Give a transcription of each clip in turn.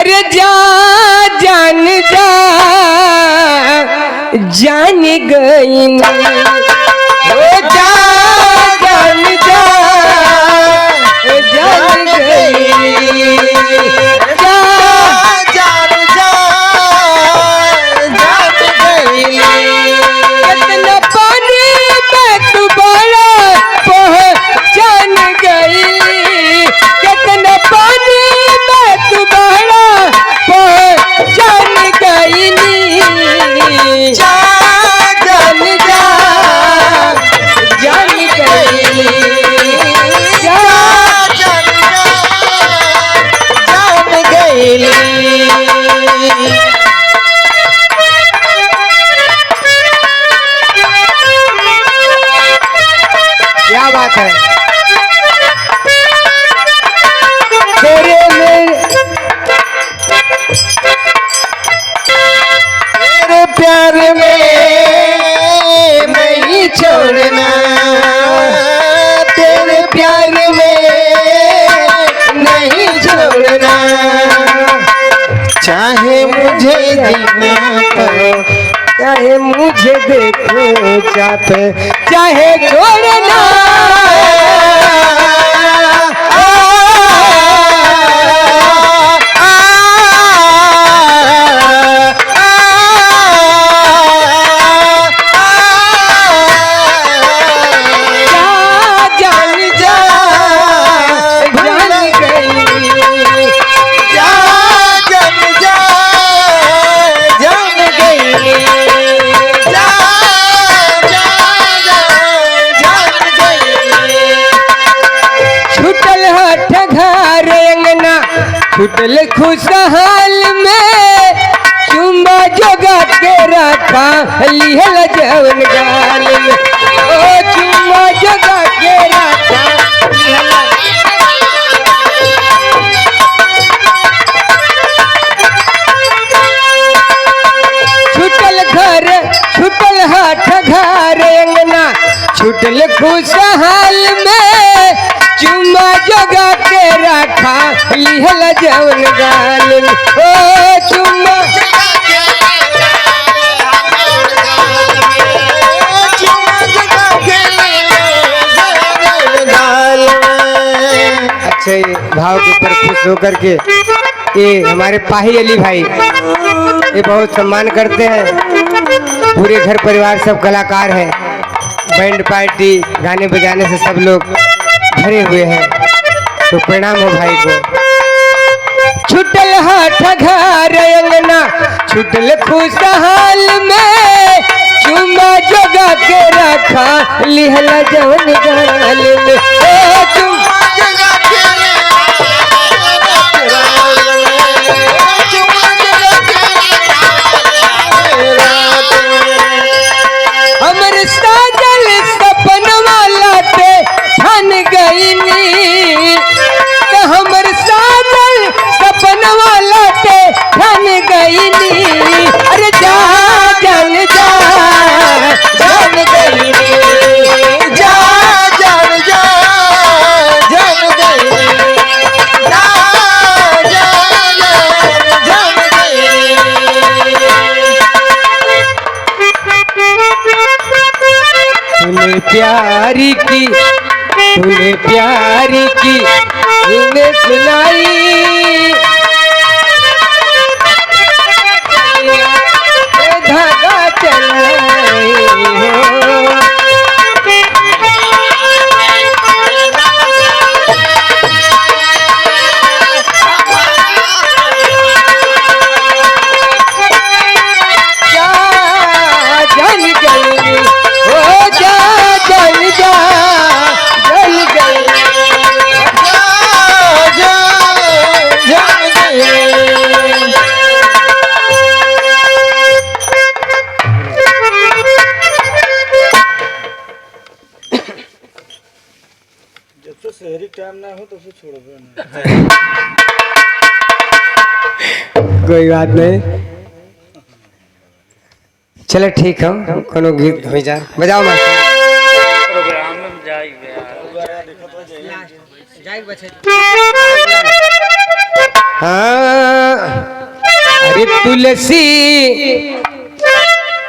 अरे जा जान जा जान गई ओ जा जान जा जान गई जा जान जा जान गई कितना पानी में तू बड़ा पहचान गई कितना पानी में तू बड़ा पहचान गई जा जान जा जान गई जा जान गई क्या बात है तेरे प्यार में नहीं छोड़ना तेरे प्यार में नहीं छोड़ना चाहे मुझे जीना पड़े चाहे मुझे देखो चाहते चाहे छोड़ना छुटल खुशहाल में चुम्बा जोगा के रखा लिहल जवन गाल में ओ चुम्बा जोगा के रखा छुटल घर छुटल हाथ घर अंगना छुटल खुशहाल में चुम्मा जोगा के रखा लिहल जवन गाल ओ चुम्मा अच्छा ये भाव के ऊपर खुश होकर के ये हमारे पाही अली भाई ये बहुत सम्मान करते हैं पूरे घर परिवार सब कलाकार हैं बैंड पार्टी गाने बजाने से सब लोग भरे हुए हैं तो प्रणाम हो भाई को छुटल हाथ घर अंगना छुटल खुशहाल में चुम्मा जोगा के रखा लिहला जवन गाल में ओ चुम्मा जोगा के हमर साजल सपन वाला ते ठान गई तो हमर साजल सपन वाला ते ठान गई अरे जा जान जा जान गई जा जान जा जान गई जा जान गई तूने प्यारी की तूने प्यारी की तूने सुनाई धागा चलाई हो जान गई ओ जा जान जा जान गई जब तो शहरी टाइम ना हो तो फिर छोड़ दो कोई बात नहीं चलो ठीक है कोनो गीत हो जा बजाओ प्रोग्राम में जाएगा जाएगा हाँ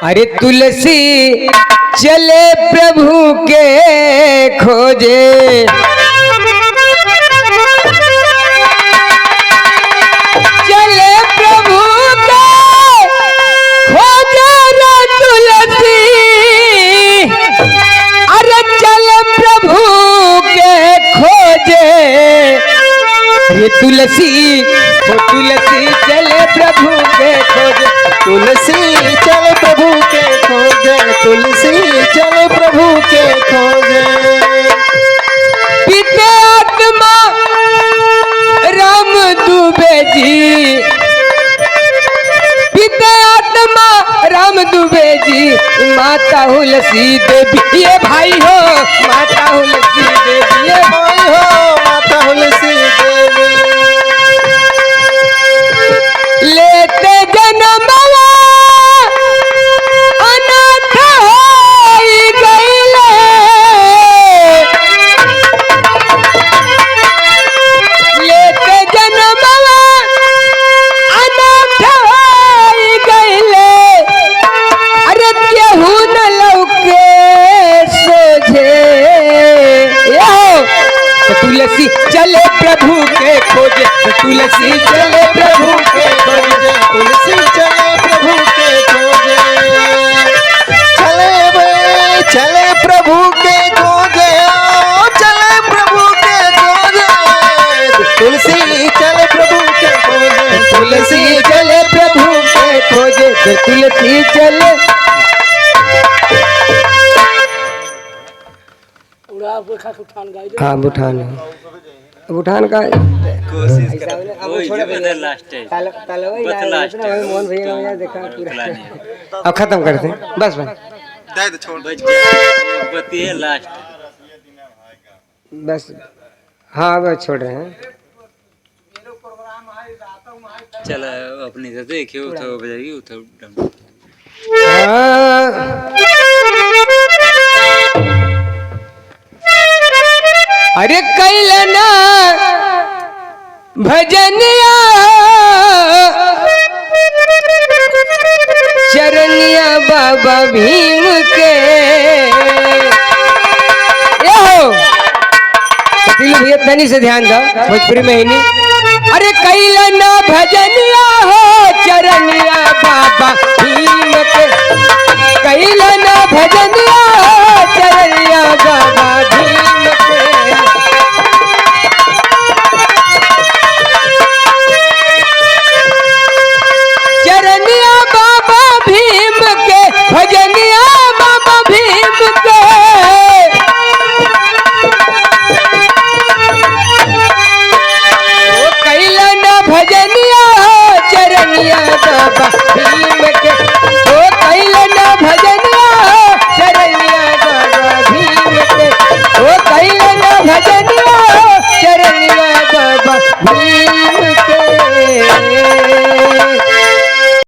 अरे तुलसी चले प्रभु के खोजे, चले प्रभु के खोजे रे तुलसी, अरे चले प्रभु के खोजे रे तुलसी, तो तुलसी चले प्रभु के खोजे, तुलसी चले प्रभु के खोजे, तुलसी चले प्रभु के खोजे। पिता आत्मा राम दुबे जी, पिता आत्मा राम दुबे जी, माता हुलसी देवी ये भाई हो, माता हुलसी देवी ये भाई हो, माता हुलसी देवी। लेते जन्मवा अनाथ होई गइले, लेते जन्मवा अनाथ होई गइले, अरे केहू न लौके सोझे, तुलसी चले प्रभु के खोजे, तुलसी चले प्रभु के खोजे, तुलसी चले प्रभु के खोजे। चले बे चले प्रभु के खोजे, चले प्रभु के खोजे। तुलसी चले प्रभु के खोजे, तुलसी चले प्रभु के खोजे, तुलसी चले। हाँ बुठान है, बुठान का कोशिश कर लास्ट है मोहन भैया देखा पूरा। अब खत्म करते हैं बस भाई, बतिए लास्ट बस। हाँ अब छोड़ रहे हैं। चल अपनी से देखियो तो बजाइए तो अरे कैलना भजनिया चरनिया बाबा भीम के, भैया तनी से ध्यान दो भोजपुरी में ही नहीं। अरे कैलना भजनिया